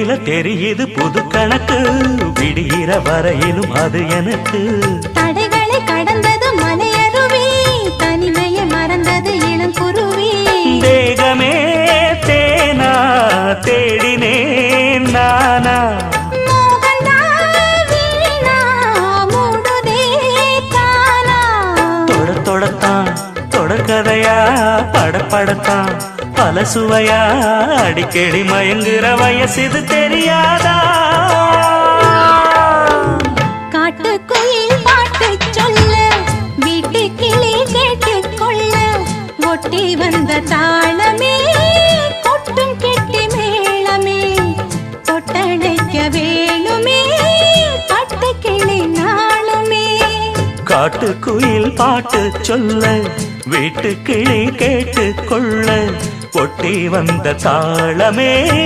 தேனில தெரியுது புது கணக்கு விடுகிற வரையிலும் அது எனக்கு தடைகளை கடந்தது மலையருவி தனிமையை மறந்தது இளங்குருவி தேகமே தேனா தேடினேன் நானா தொடத்தான் தொடர்கதையா படப்படத்தான் பல சுவையா அடிக்கடி மயங்குற வயசு தெரியாதா காட்டுக்குயில் பாட்டு சொல்ல வீட்டு கிளி கேட்டுக்கொள்ள ஒட்டி வந்த தாளமே கொட்டும் கெட்டி மேளமே தொட்டடைக்க வேணுமே பட்டு கிளி நாளுமே காட்டுக்குயில் பாட்டு சொல்ல வீட்டு கிளி கேட்டுக்கொள்ள ஒட்டி வந்த தாளமே